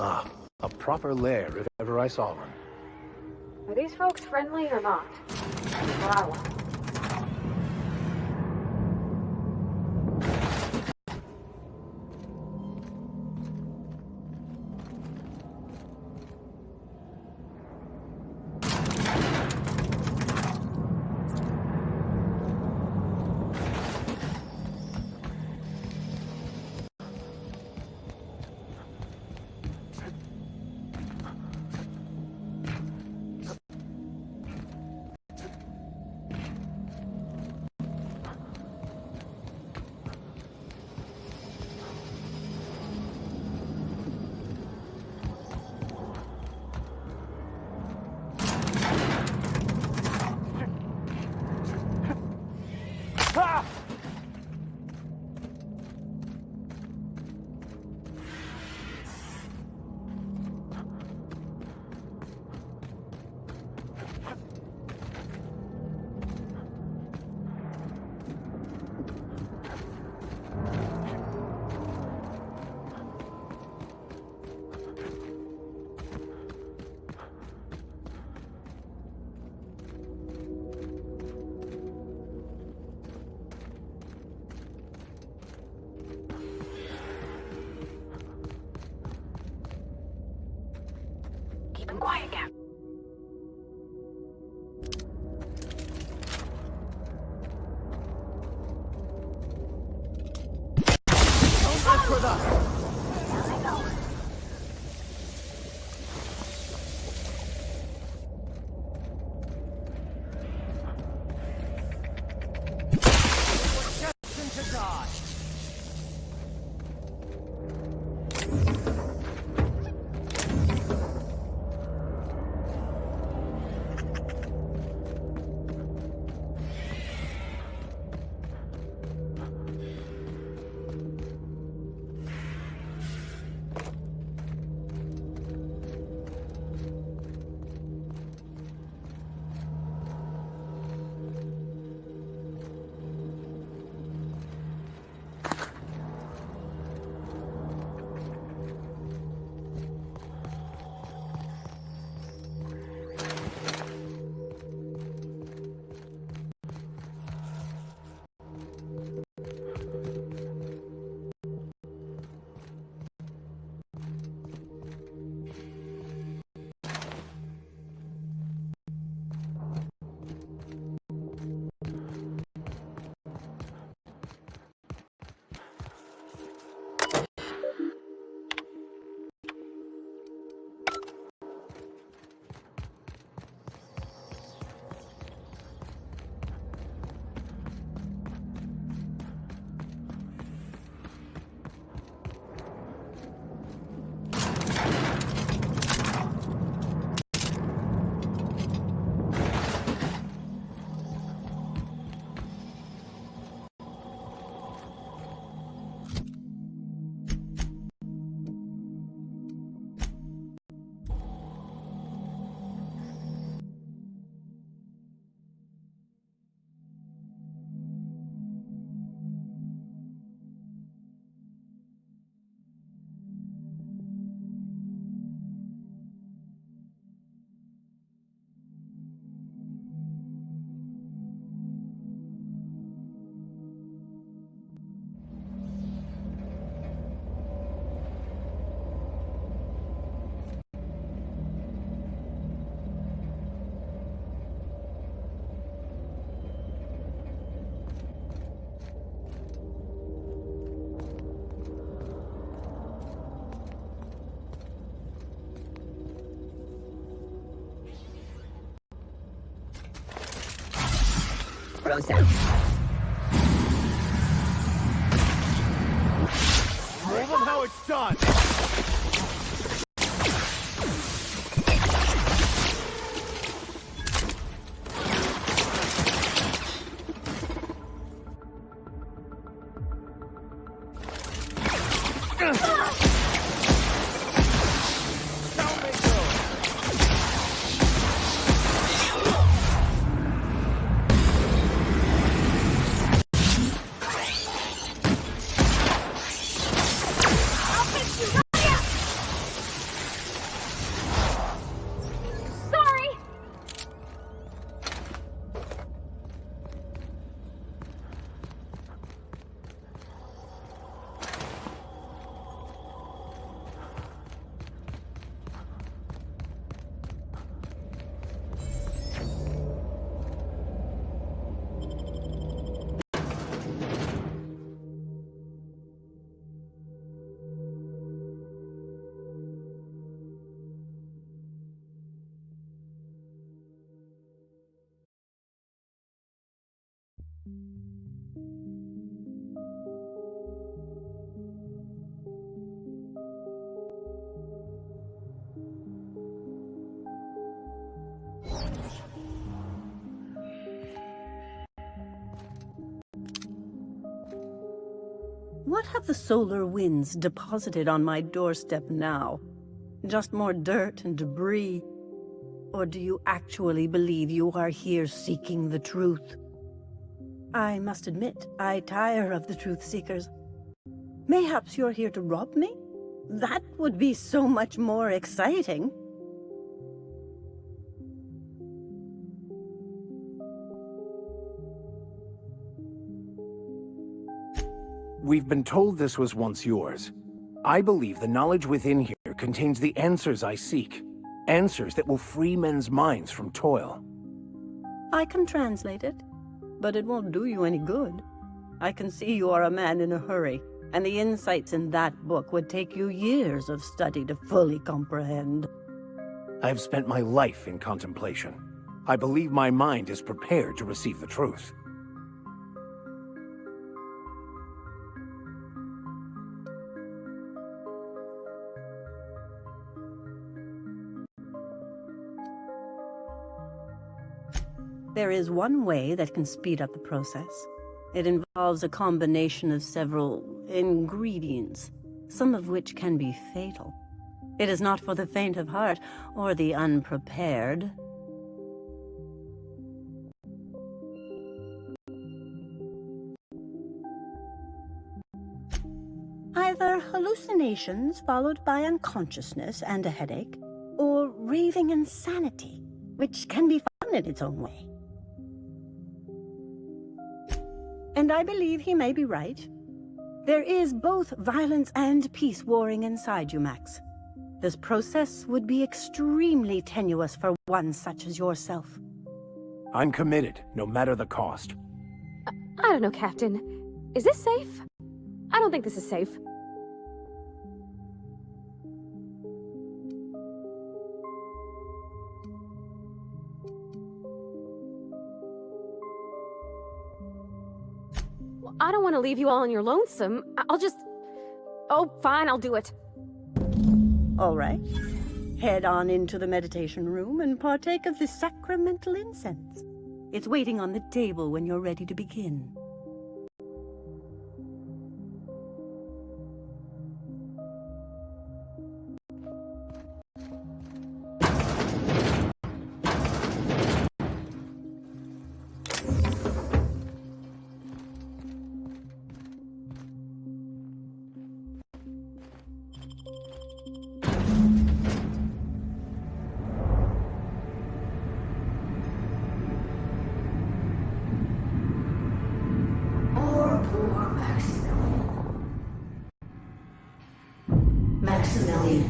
Ah, a proper lair if ever I saw one. Are these folks friendly or not? That's what I want. Keep him quiet, Cap. Don't mess with us! There they go. Destined to die! Rose down. Show them how it's done! What have the solar winds deposited on my doorstep now? Just more dirt and debris? Or do you actually believe you are here seeking the truth? I must admit, I tire of the truth seekers. Mayhaps you're here to rob me? That would be so much more exciting. We've been told this was once yours. I believe the knowledge within here contains the answers I seek. Answers that will free men's minds from toil. I can translate it, but it won't do you any good. I can see you are a man in a hurry, and the insights in that book would take you years of study to fully comprehend. I have spent my life in contemplation. I believe my mind is prepared to receive the truth. There is one way that can speed up the process. It involves a combination of several ingredients, some of which can be fatal. It is not for the faint of heart or the unprepared. Either hallucinations followed by unconsciousness and a headache, or raving insanity, which can be fun in its own way. And I believe he may be right. There is both violence and peace warring inside you, Max. This process would be extremely tenuous for one such as yourself. I'm committed, no matter the cost. I don't know, Captain. Is this safe? I don't think this is safe. I don't want to leave you all on your lonesome. I'll just... Oh, fine, I'll do it. All right. Head on into the meditation room and partake of the sacramental incense. It's waiting on the table when you're ready to begin. Maximilian,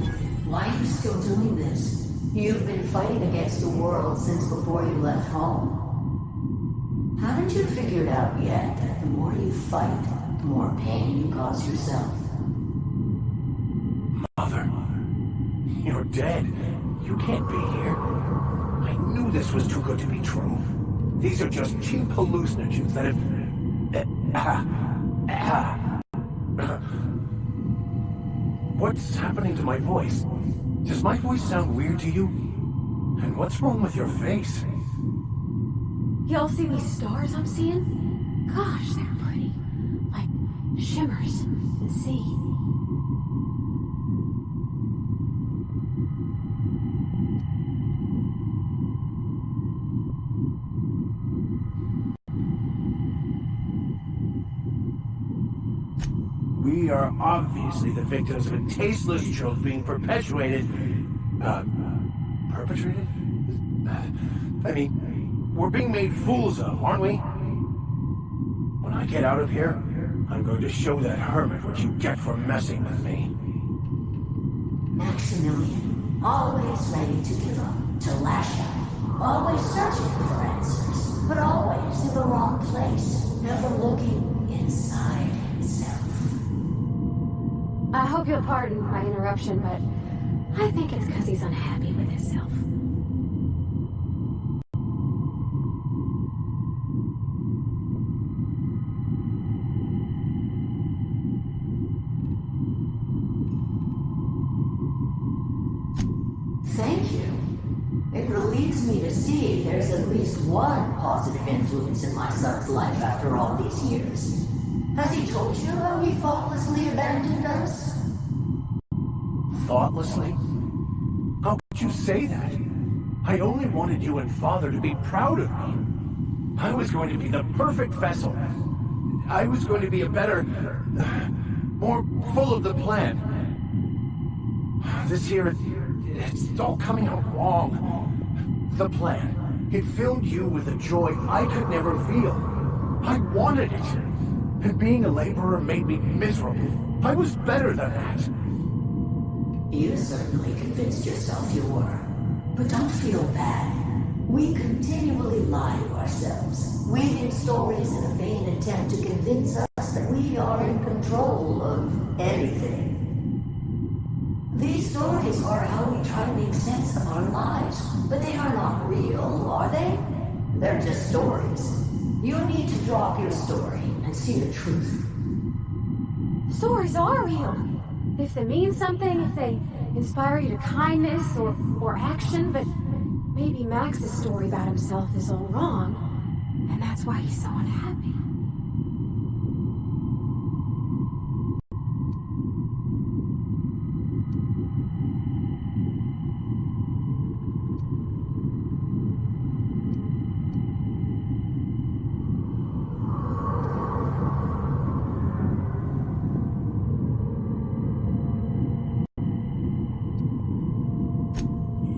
why are you still doing this? You've been fighting against the world since before you left home. Haven't you figured out yet that the more you fight, the more pain you cause yourself? Mother, you're dead. You can't be here. I knew this was too good to be true. These are just cheap hallucinogens that have... What's happening to my voice? Does my voice sound weird to you? And what's wrong with your face? Y'all see these stars I'm seeing? Gosh, they're pretty. Like shimmers in the sea. We are obviously the victims of a tasteless joke being perpetuated. Perpetrated? I mean, we're being made fools of, aren't we? When I get out of here, I'm going to show that hermit what you get for messing with me. Maximilian, always ready to give up, to lash out, always searching for answers, but always in the wrong place, never looking inside himself. I hope you'll pardon my interruption, but I think it's because he's unhappy with himself. Thank you. It relieves me to see there's at least one positive influence in my son's life after all these years. Has he told you how he thoughtlessly abandoned us? Thoughtlessly? How could you say that? I only wanted you and Father to be proud of me. I was going to be the perfect vessel. I was going to be a better, more full of the plan. This year, it's all coming out wrong. The plan, it filled you with a joy I could never feel. I wanted it. And being a laborer made me miserable. I was better than that. You certainly convinced yourself you were. But don't feel bad. We continually lie to ourselves, weaving stories in a vain attempt to convince us that we are in control of anything. These stories are how we try to make sense of our lives, but they are not real, are they? They're just stories. You need to drop your story and see the truth. Stories are real. If they mean something, if they inspire you to kindness or action, but maybe Max's story about himself is all wrong, and that's why he's so unhappy.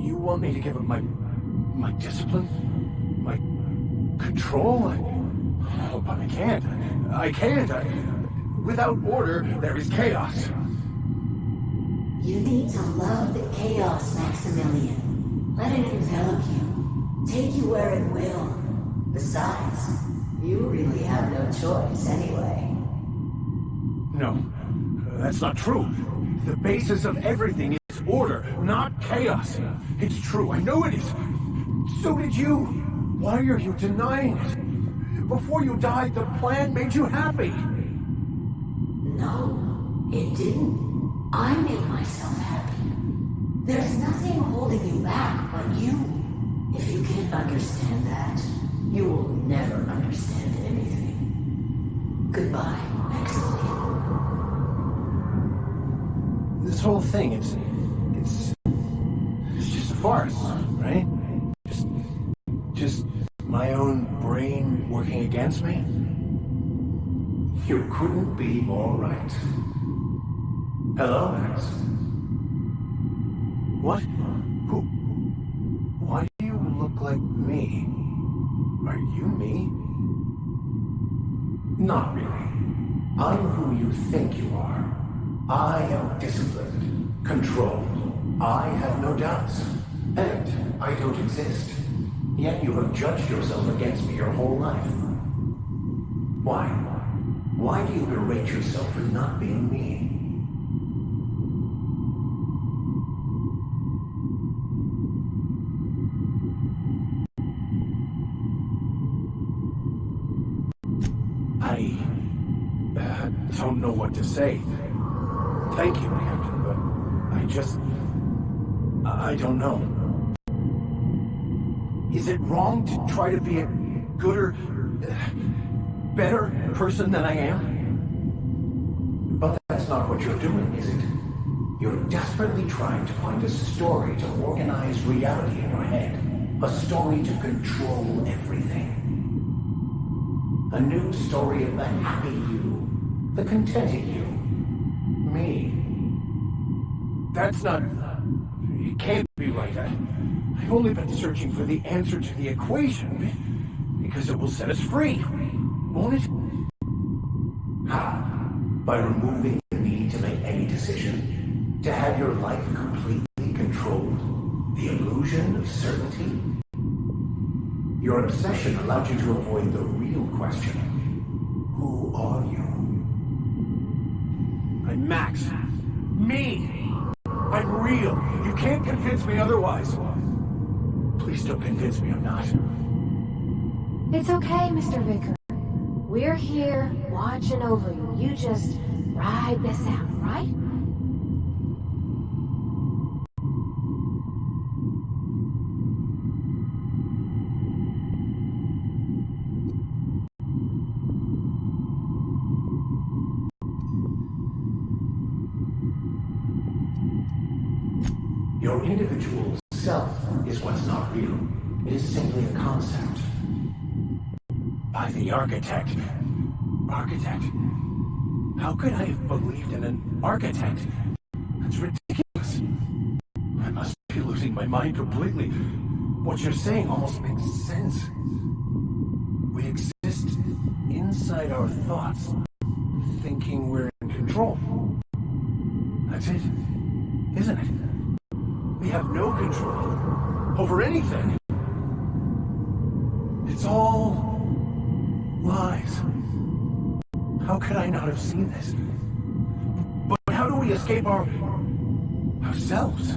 You want me to give up my discipline? My control? Oh, but I can't. I can't. Without order, there is chaos. You need to love the chaos, Maximilian. Let it envelop you. Take you where it will. Besides, you really have no choice anyway. No, that's not true. The basis of everything is order, not chaos. It's true, I know it is. So did you. Why are you denying it? Before you died, the plan made you happy. No, it didn't. I made myself happy. There's nothing holding you back but you. If you can't understand that, you will never understand anything. Goodbye, Maximilian. This whole thing, it's just a farce, right? Just my own brain working against me? You couldn't be more right. Hello, Max. What? Who? Why do you look like me? Are you me? Not really. I'm who you think you are. I am disciplined, controlled. I have no doubts. And I don't exist. Yet you have judged yourself against me your whole life. Why? Why do you berate yourself for not being me? I don't know what to say. Thank you, Captain, but I don't know. Is it wrong to try to be a gooder, better person than I am? But that's not what you're doing, is it? You're desperately trying to find a story to organize reality in your head. A story to control everything. A new story of the happy you, the contented you. Me. That's not... It can't be right. I've only been searching for the answer to the equation because it will set us free, won't it? How? By removing the need to make any decision, to have your life completely controlled, the illusion of certainty. Your obsession allowed you to avoid the real question. Who are you? I'm Max. Me! I'm real. You can't convince me otherwise. Please don't convince me I'm not. It's okay, Mr. Vicker. We're here, watching over you. You just ride this out, right? Your individual self is what's not real. It is simply a concept. By the architect. Architect? How could I have believed in an architect? That's ridiculous. I must be losing my mind completely. What you're saying almost makes sense. We exist inside our thoughts, thinking we're in control. That's it, isn't it? We have no control over anything. It's all lies. How could I not have seen this? But how do we escape ourselves?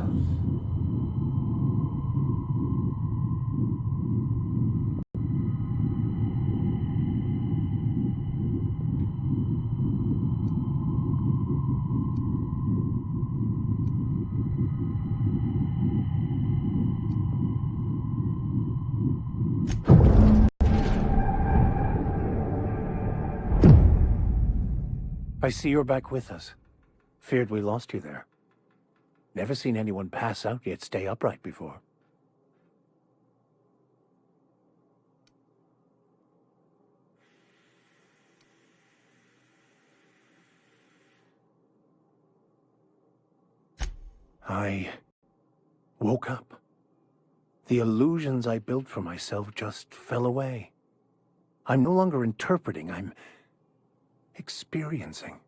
I see you're back with us. Feared we lost you there. Never seen anyone pass out yet stay upright before. I woke up. The illusions I built for myself just fell away. I'm no longer interpreting, I'm experiencing.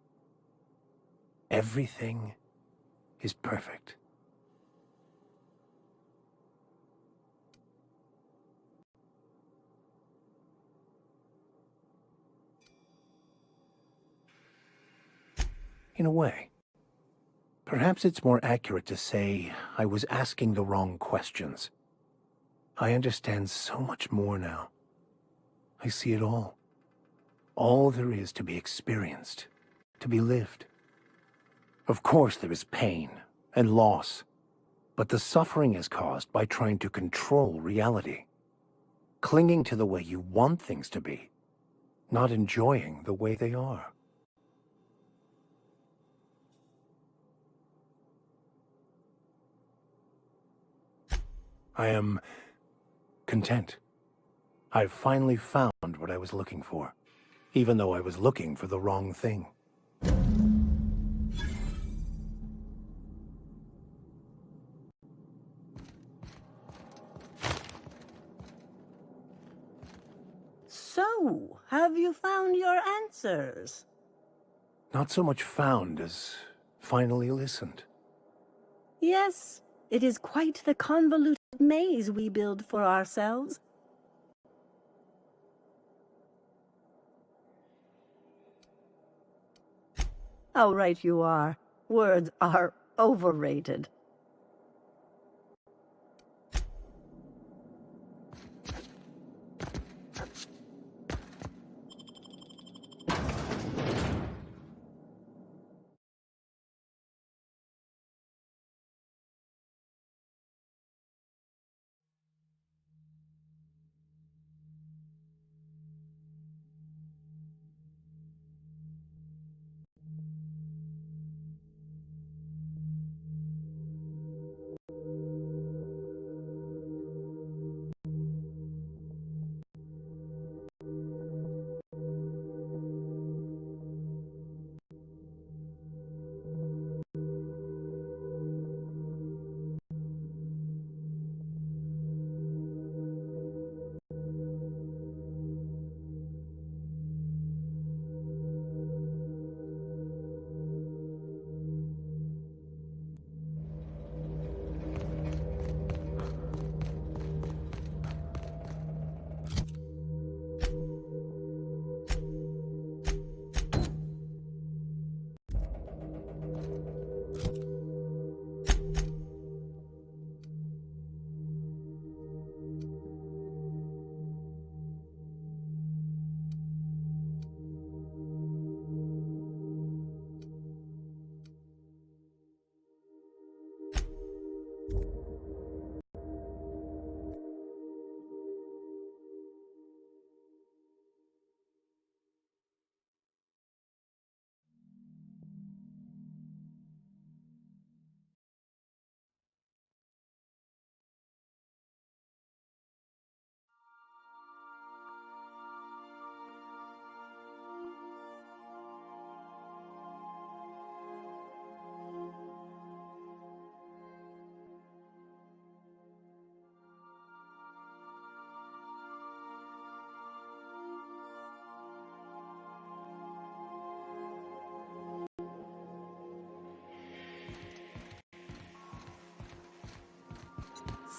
Everything is perfect. In a way. Perhaps it's more accurate to say I was asking the wrong questions. I understand so much more now. I see it all. All there is to be experienced, to be lived. Of course there is pain and loss, but the suffering is caused by trying to control reality. Clinging to the way you want things to be, not enjoying the way they are. I am content. I've finally found what I was looking for, even though I was looking for the wrong thing. So, have you found your answers? Not so much found as finally listened. Yes, it is quite the convoluted maze we build for ourselves. How right you are. Words are overrated.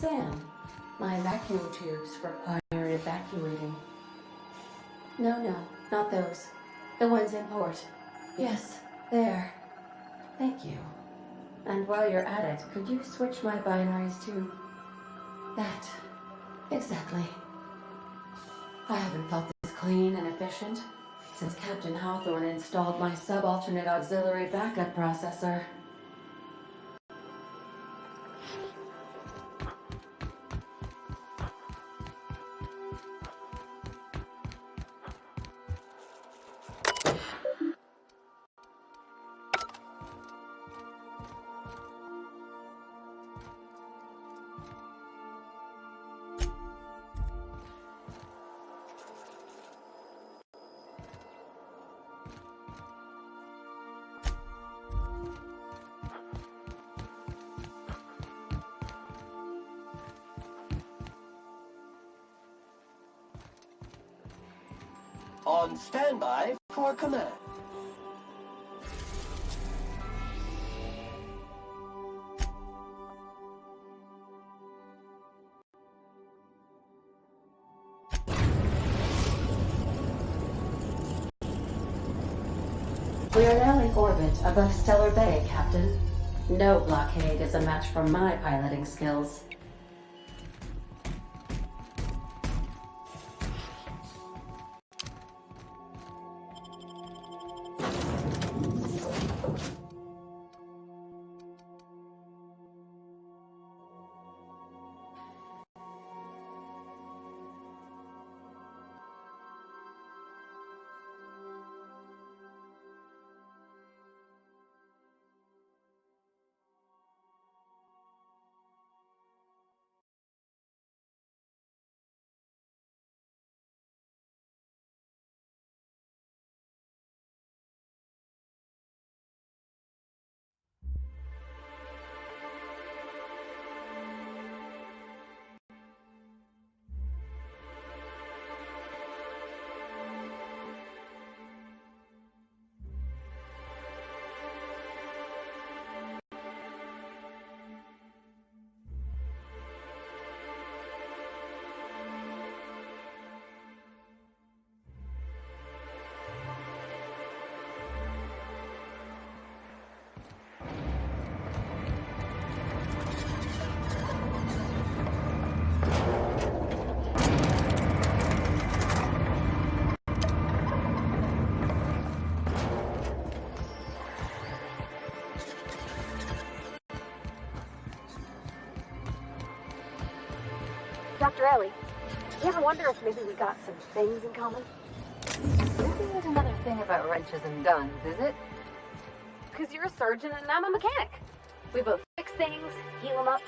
Sam, my vacuum tubes require evacuating. No, not those. The ones in port. Yes, there. Thank you. And while you're at it, could you switch my binaries to that? Exactly. I haven't felt this clean and efficient since Captain Hawthorne installed my subalternate auxiliary backup processor. On standby for command. We are now in orbit above Stellar Bay, Captain. No blockade is a match for my piloting skills. Dr. Ellie, you ever wonder if maybe we got some things in common? This isn't another thing about wrenches and guns, is it? Because you're a surgeon and I'm a mechanic. We both fix things, heal them up.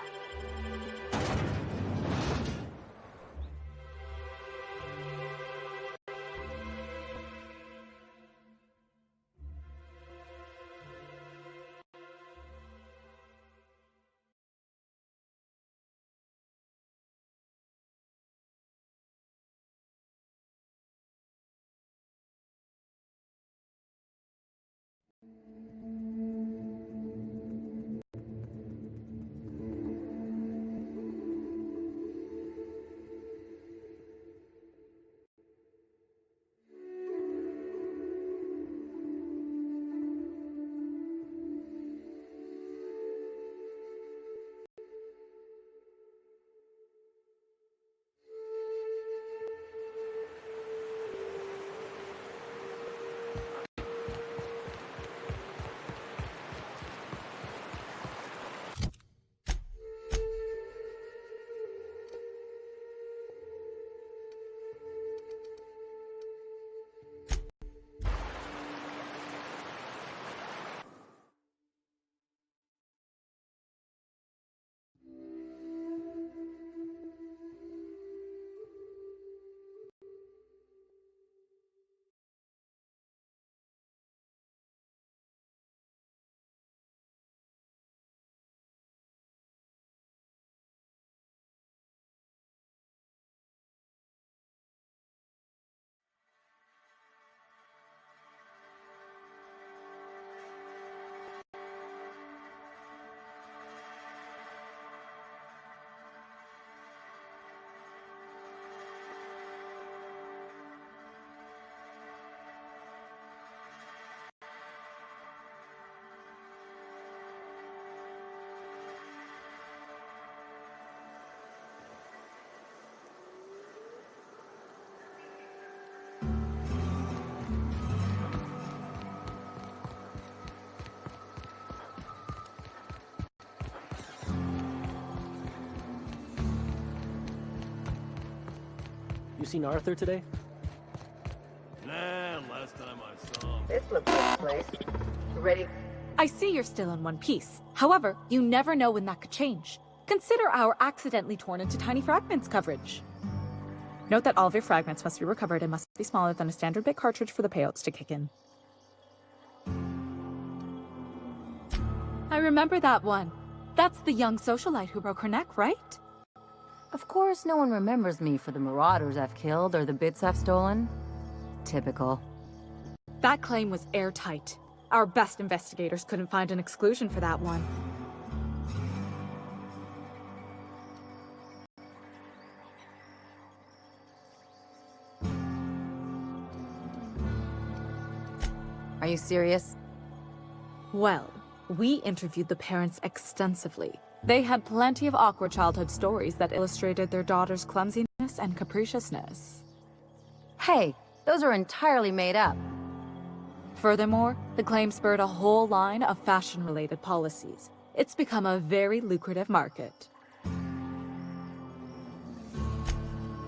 You seen Arthur today? Nah, last time I saw him. This looks like a place. Ready? I see you're still in one piece. However, you never know when that could change. Consider our accidentally torn into tiny fragments coverage. Note that all of your fragments must be recovered and must be smaller than a standard bit cartridge for the payouts to kick in. I remember that one. That's the young socialite who broke her neck, right? Of course, no one remembers me for the marauders I've killed or the bits I've stolen. Typical. That claim was airtight. Our best investigators couldn't find an exclusion for that one. Are you serious? Well, we interviewed the parents extensively. They had plenty of awkward childhood stories that illustrated their daughter's clumsiness and capriciousness. Hey, those are entirely made up. Furthermore, the claim spurred a whole line of fashion-related policies. It's become a very lucrative market.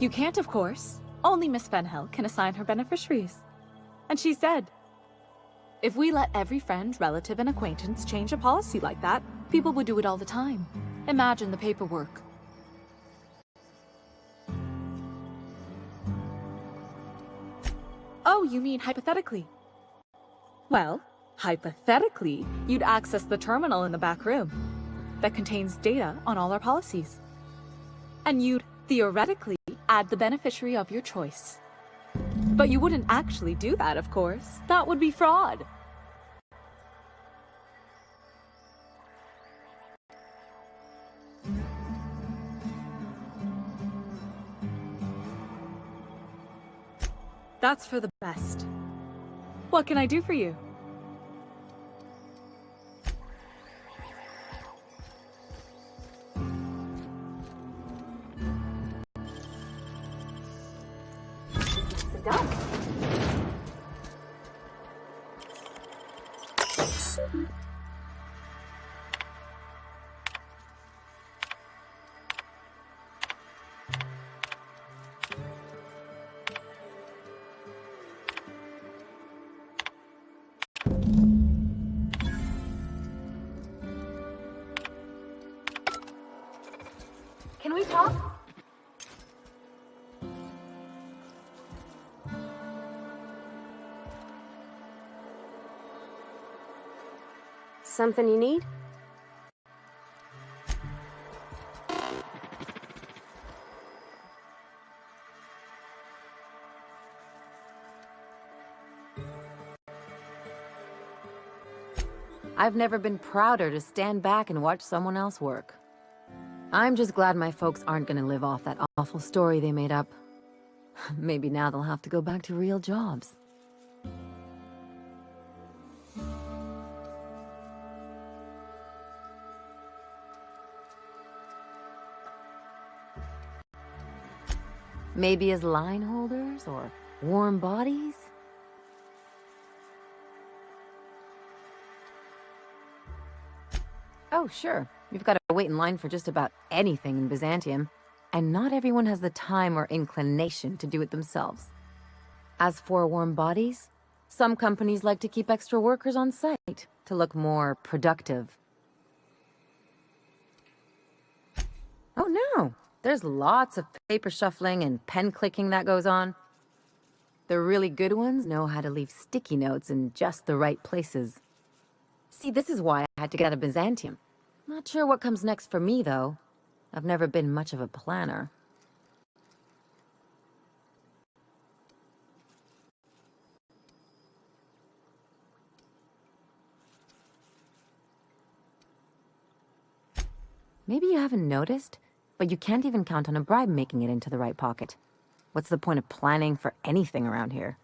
You can't, of course. Only Miss Fenhill can assign her beneficiaries. And she's dead. If we let every friend, relative, and acquaintance change a policy like that, people would do it all the time. Imagine the paperwork. Oh, you mean hypothetically? Well, hypothetically, you'd access the terminal in the back room that contains data on all our policies. And you'd, theoretically, add the beneficiary of your choice. But you wouldn't actually do that, of course. That would be fraud. That's for the best. What can I do for you? Done. Can we talk? Something you need? I've never been prouder to stand back and watch someone else work. I'm just glad my folks aren't gonna live off that awful story they made up. Maybe now they'll have to go back to real jobs. Maybe as line holders or warm bodies? Oh, sure. You've got to wait in line for just about anything in Byzantium, and not everyone has the time or inclination to do it themselves. As for warm bodies, some companies like to keep extra workers on site to look more productive. Oh no! There's lots of paper shuffling and pen clicking that goes on. The really good ones know how to leave sticky notes in just the right places. See, this is why I had to get out of Byzantium. Not sure what comes next for me, though. I've never been much of a planner. Maybe you haven't noticed, but you can't even count on a bribe making it into the right pocket. What's the point of planning for anything around here?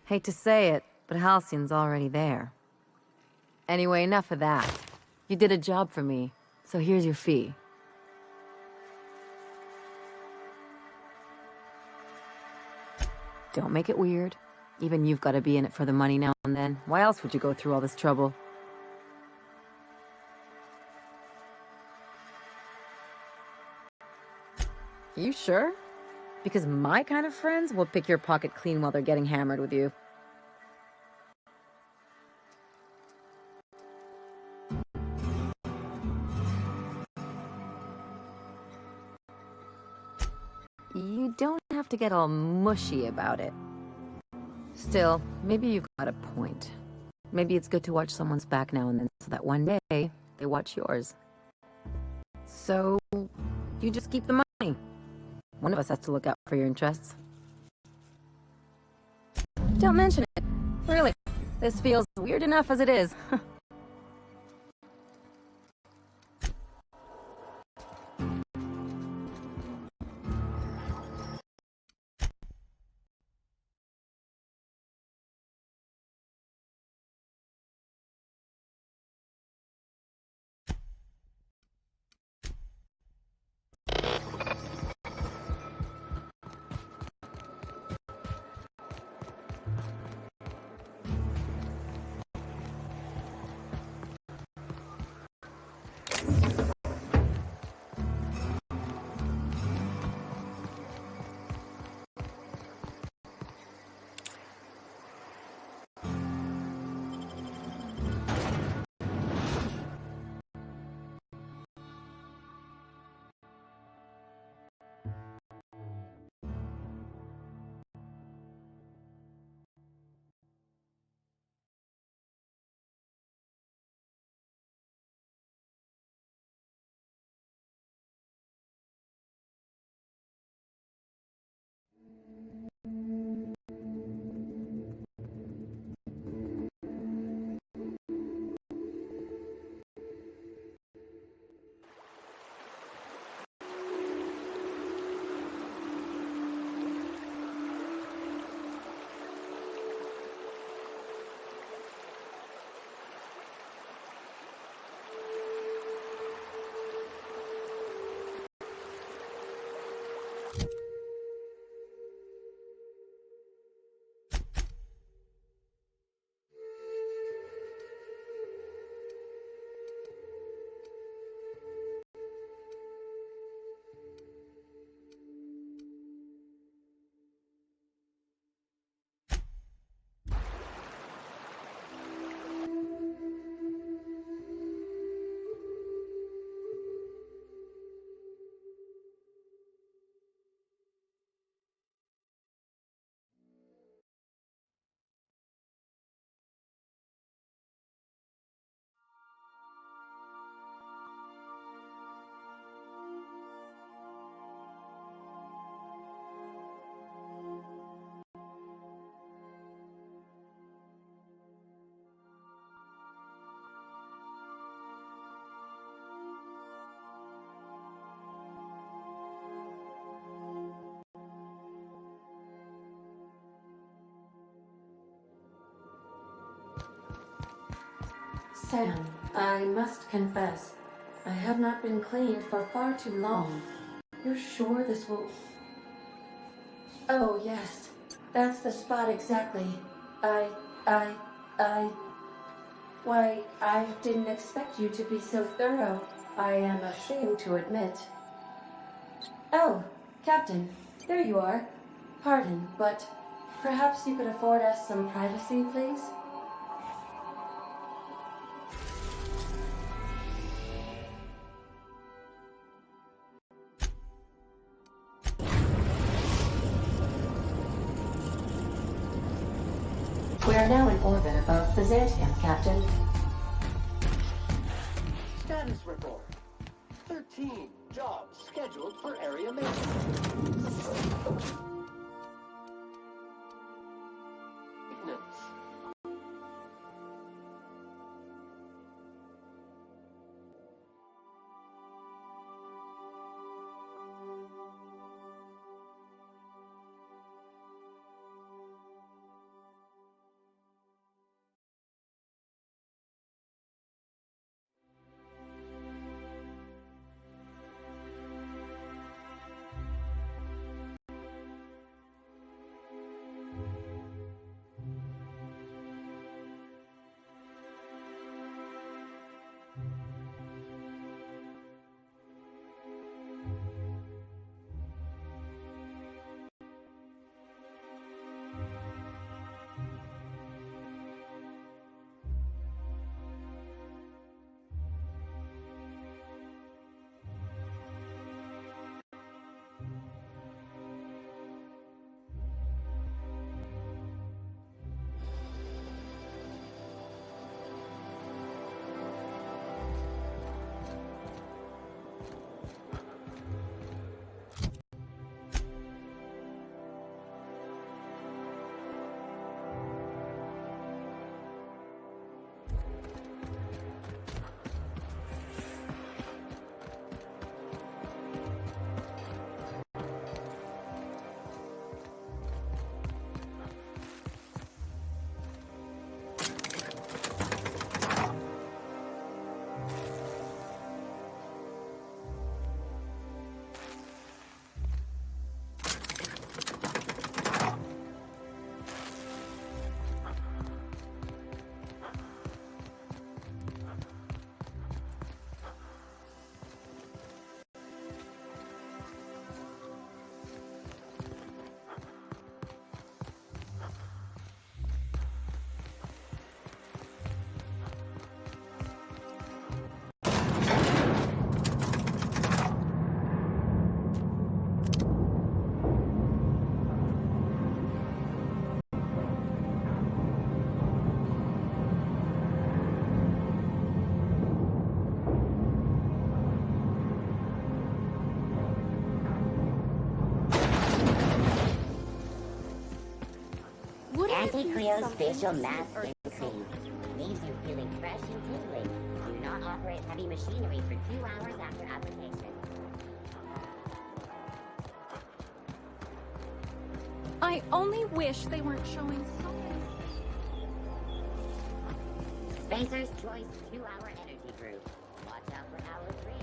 Hate to say it, but Halcyon's already there. Anyway, enough of that. You did a job for me, so here's your fee. Don't make it weird. Even you've got to be in it for the money now and then. Why else would you go through all this trouble? You sure? Because my kind of friends will pick your pocket clean while they're getting hammered with you. You don't have to get all mushy about it. Still, maybe you've got a point. Maybe it's good to watch someone's back now and then so that one day they watch yours. So, you just keep the money. One of us has to look out for your interests. Don't mention it. Really, this feels weird enough as it is. Sam, I must confess, I have not been cleaned for far too long. You're sure this will... Oh, yes. That's the spot exactly. I... Why, I didn't expect you to be so thorough. I am ashamed to admit. Oh, Captain, there you are. Pardon, but perhaps you could afford us some privacy, please? We are now in orbit above Byzantium, Captain. Status report. 13 jobs scheduled for area maintenance. Maintenance. Easy Creo's facial mask and cream leaves you feeling fresh and tingling. Do not operate heavy machinery for 2 hours after application. I only wish they weren't showing so many. Spacer's Choice 2-hour energy group. Watch out for hour 3.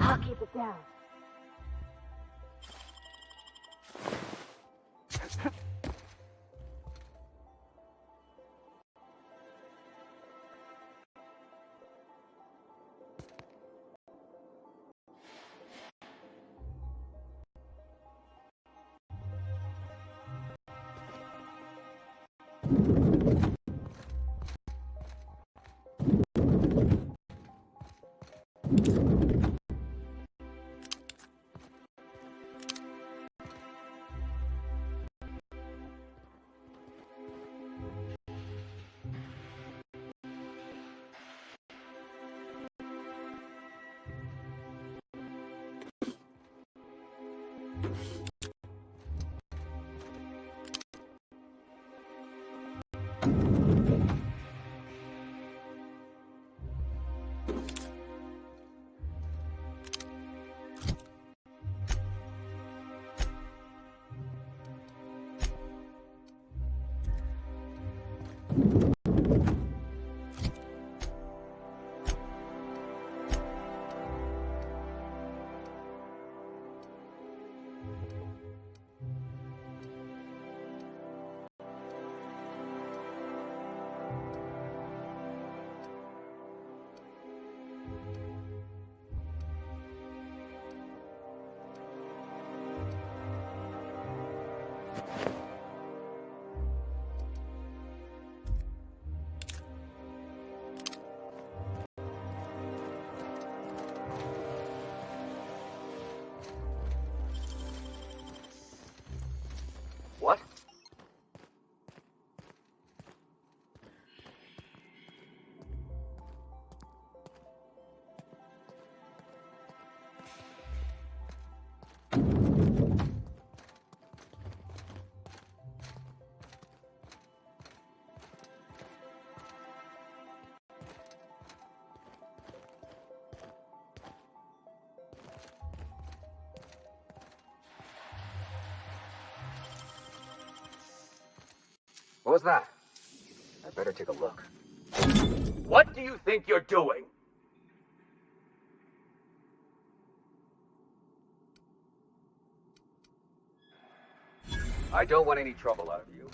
I'll keep it down. What? What was that? I better take a look. What do you think you're doing? I don't want any trouble out of you.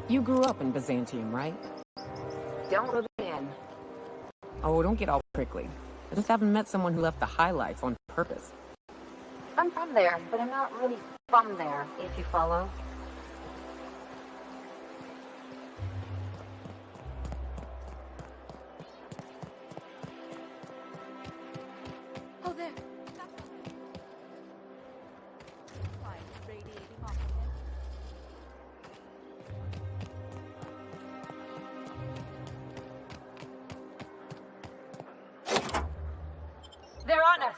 You grew up in Byzantium, right? Don't rub it in. Oh, don't get all prickly. I just haven't met someone who left the high life on purpose. I'm from there, but I'm not really from there, if you follow. Oh, there. Radiating off of him. They're on us!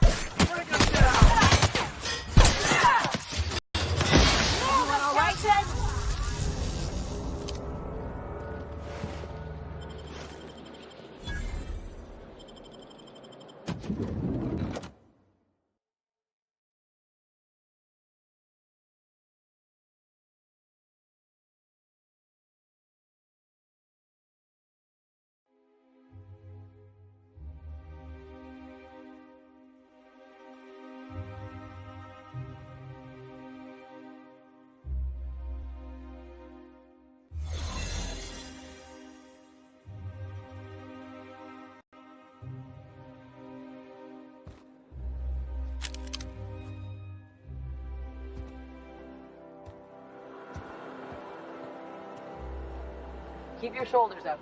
All right, then? Keep your shoulders up.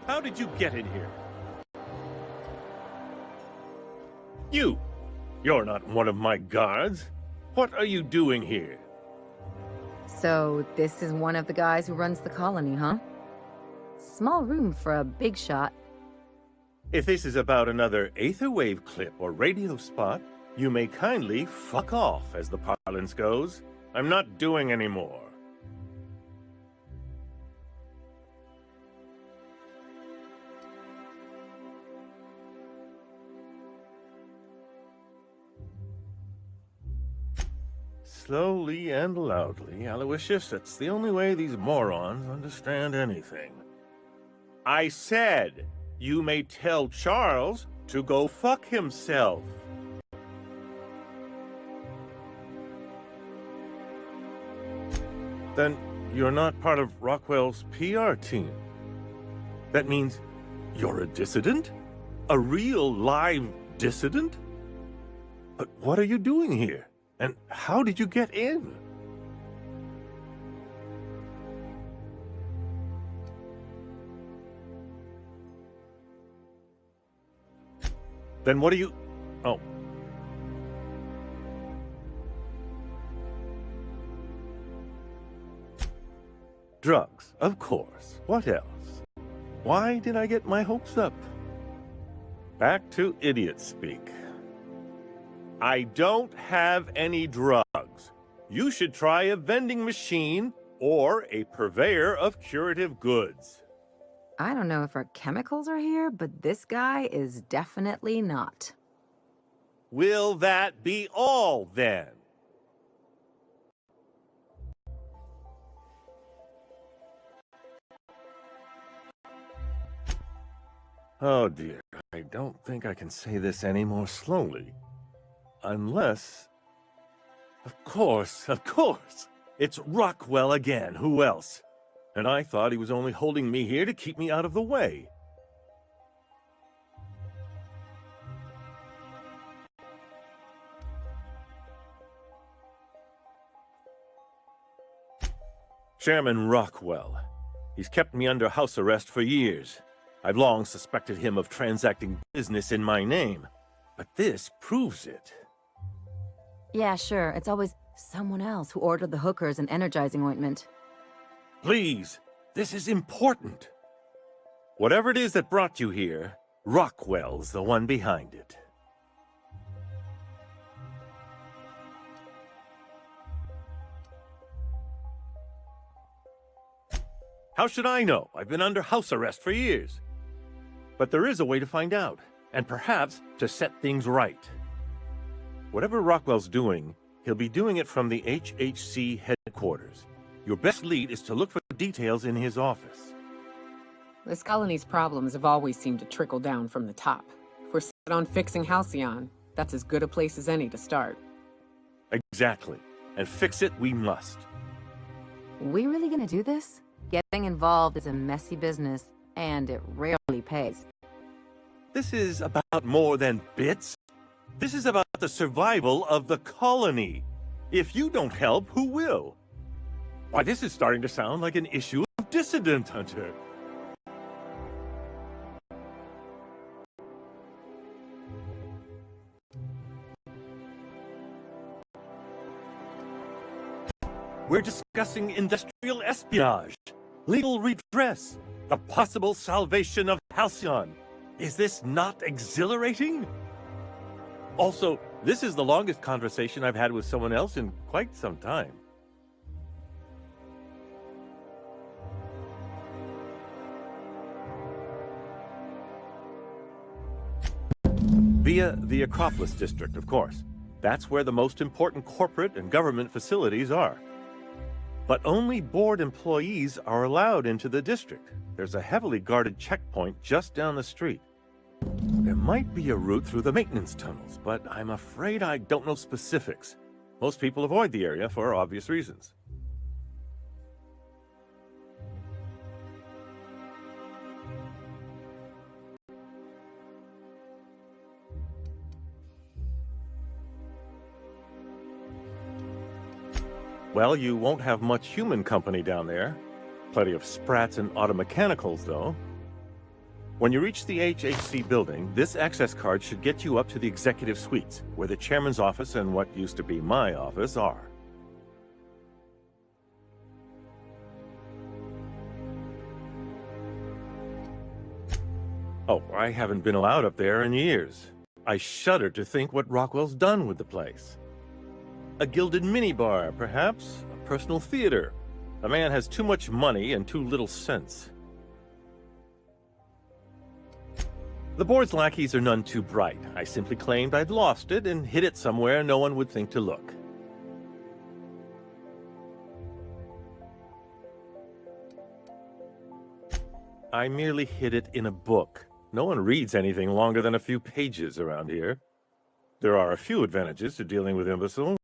How did you get in here? You're not one of my guards. What are you doing here? So, this is one of the guys who runs the colony, huh? Small room for a big shot. If this is about another Aetherwave clip or radio spot, you may kindly fuck off, as the parlance goes. I'm not doing any more. Slowly and loudly, Aloysius, that's the only way these morons understand anything. I said, you may tell Charles to go fuck himself. Then you're not part of Rockwell's PR team. That means you're a dissident? A real live dissident? But what are you doing here? And how did you get in? Then what are you... Oh. Drugs, of course. What else? Why did I get my hopes up? Back to idiot speak. I don't have any drugs. You should try a vending machine or a purveyor of curative goods. I don't know if our chemicals are here, but this guy is definitely not. Will that be all, then? Oh dear, I don't think I can say this any more slowly. Unless... Of course! It's Rockwell again, who else? And I thought he was only holding me here to keep me out of the way. Chairman Rockwell. He's kept me under house arrest for years. I've long suspected him of transacting business in my name, but this proves it. Yeah, sure. It's always someone else who ordered the hookers and energizing ointment. Please, this is important. Whatever it is that brought you here, Rockwell's the one behind it. How should I know? I've been under house arrest for years. But there is a way to find out, and perhaps to set things right. Whatever Rockwell's doing, he'll be doing it from the HHC headquarters. Your best lead is to look for details in his office. This colony's problems have always seemed to trickle down from the top. If we're set on fixing Halcyon, that's as good a place as any to start. Exactly. And fix it we must. We really gonna do this? Getting involved is a messy business, and it rarely pays. This is about more than bits. This is about the survival of the colony. If you don't help, who will? Why, this is starting to sound like an issue of Dissident Hunter. We're discussing industrial espionage, legal redress, the possible salvation of Halcyon. Is this not exhilarating? Also, this is the longest conversation I've had with someone else in quite some time. Via the Acropolis District, of course. That's where the most important corporate and government facilities are. But only board employees are allowed into the district. There's a heavily guarded checkpoint just down the street. There might be a route through the maintenance tunnels, but I'm afraid I don't know specifics. Most people avoid the area for obvious reasons. Well, you won't have much human company down there. Plenty of sprats and automechanicals, though. When you reach the HHC building, this access card should get you up to the executive suites, where the chairman's office and what used to be my office are. Oh, I haven't been allowed up there in years. I shudder to think what Rockwell's done with the place. A gilded minibar, perhaps? A personal theater? The man has too much money and too little sense. The board's lackeys are none too bright. I simply claimed I'd lost it and hid it somewhere no one would think to look. I merely hid it in a book. No one reads anything longer than a few pages around here. There are a few advantages to dealing with imbeciles.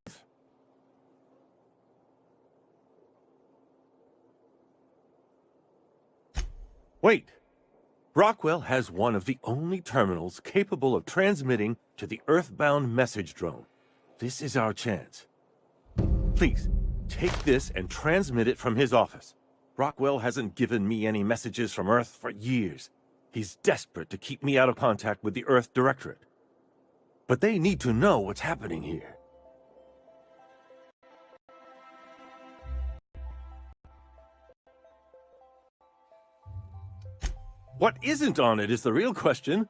Wait! Rockwell has one of the only terminals capable of transmitting to the Earthbound message drone. This is our chance. Please, take this and transmit it from his office. Rockwell hasn't given me any messages from Earth for years. He's desperate to keep me out of contact with the Earth Directorate. But they need to know what's happening here. What isn't on it is the real question.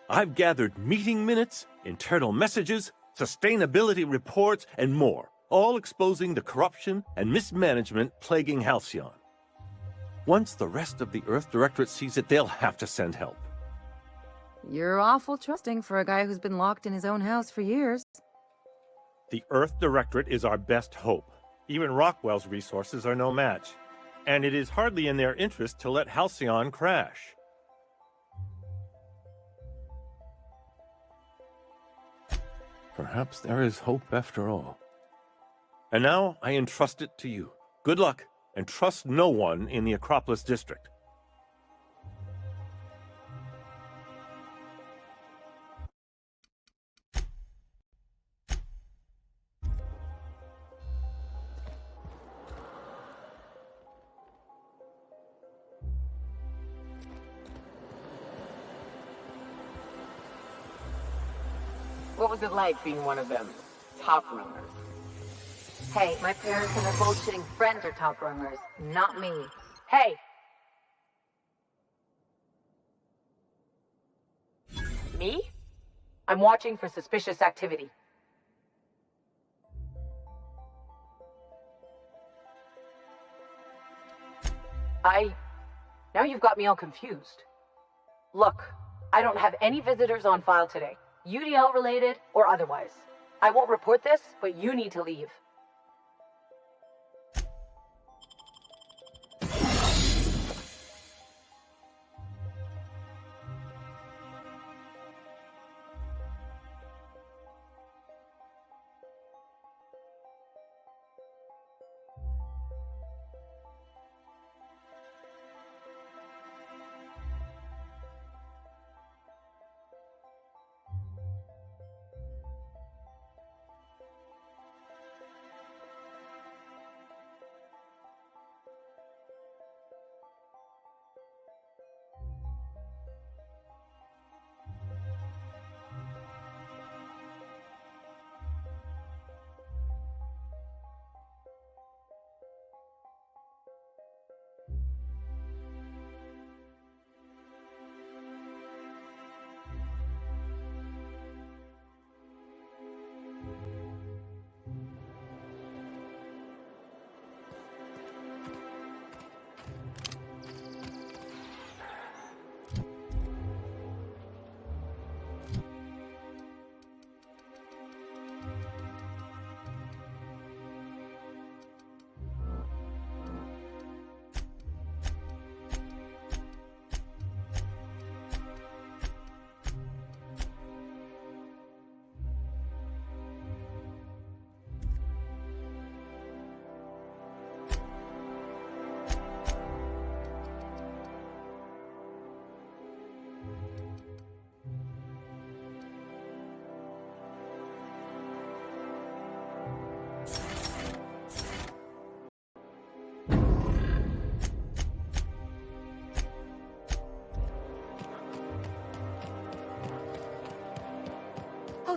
I've gathered meeting minutes, internal messages, sustainability reports, and more, all exposing the corruption and mismanagement plaguing Halcyon. Once the rest of the Earth Directorate sees it, they'll have to send help. You're awful trusting for a guy who's been locked in his own house for years. The Earth Directorate is our best hope. Even Rockwell's resources are no match. And it is hardly in their interest to let Halcyon crash. Perhaps there is hope after all. And now I entrust it to you. Good luck, and trust no one in the Acropolis District. What was it like being one of them top runners? Hey, my parents and their bullshitting friends are top runners, not me. Hey! Me? I'm watching for suspicious activity. Now you've got me all confused. Look, I don't have any visitors on file today. UDL related or otherwise. I won't report this, but you need to leave.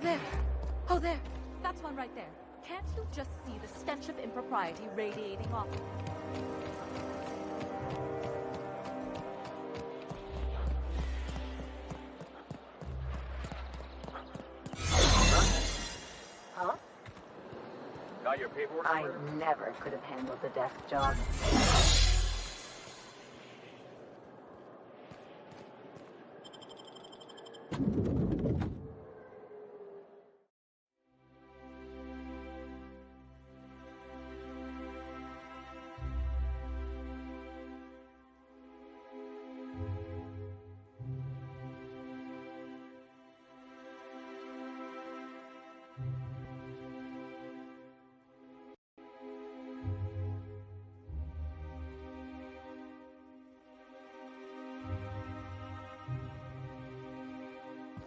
there! Oh, there! That's one right there. Can't you just see the stench of impropriety radiating off of it? Huh? Got your paperwork? I never could have handled the desk job.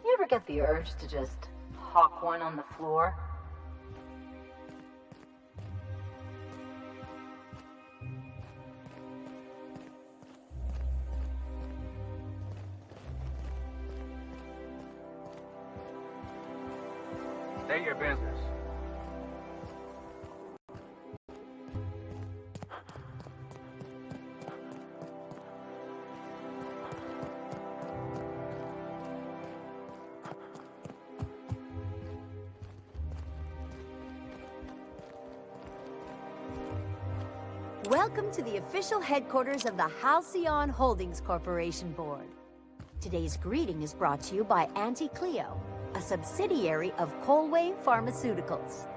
You ever get the urge to just hawk one on the floor? State your business. Welcome to the official headquarters of the Halcyon Holdings Corporation Board. Today's greeting is brought to you by Auntie Cleo, a subsidiary of Colway Pharmaceuticals.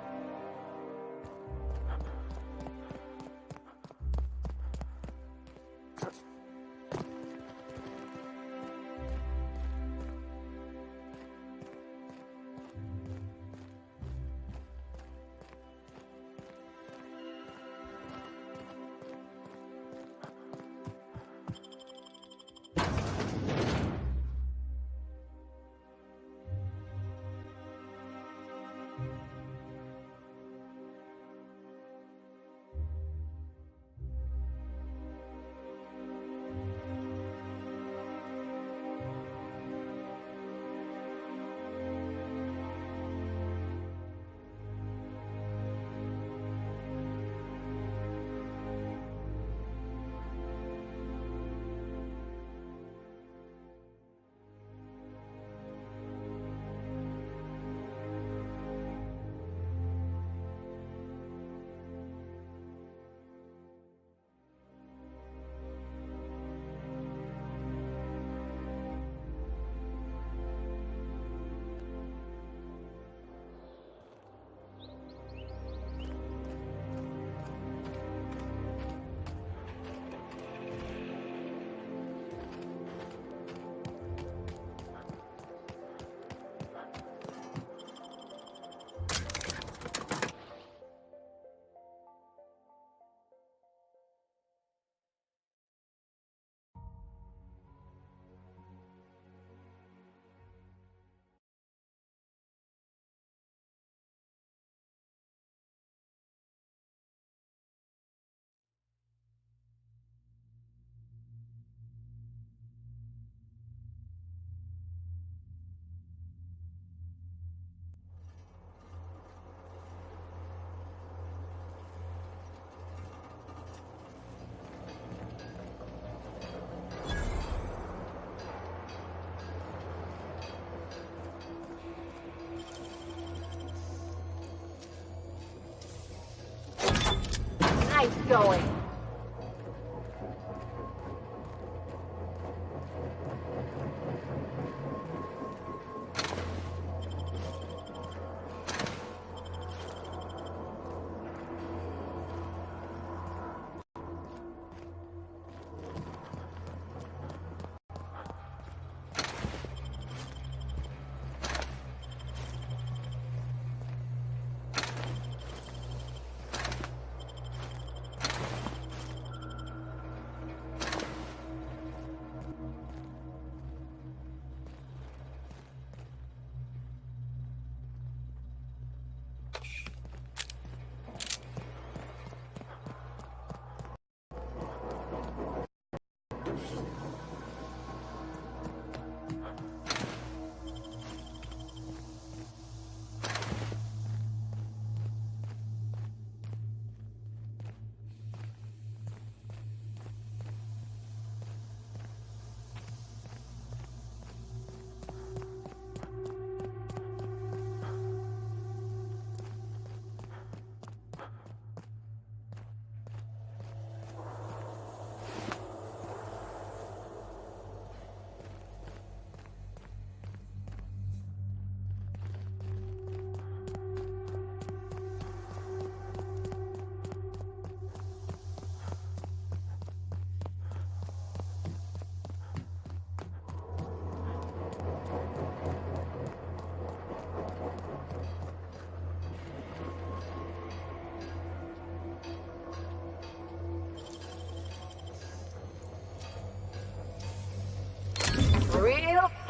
Nice going.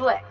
slick.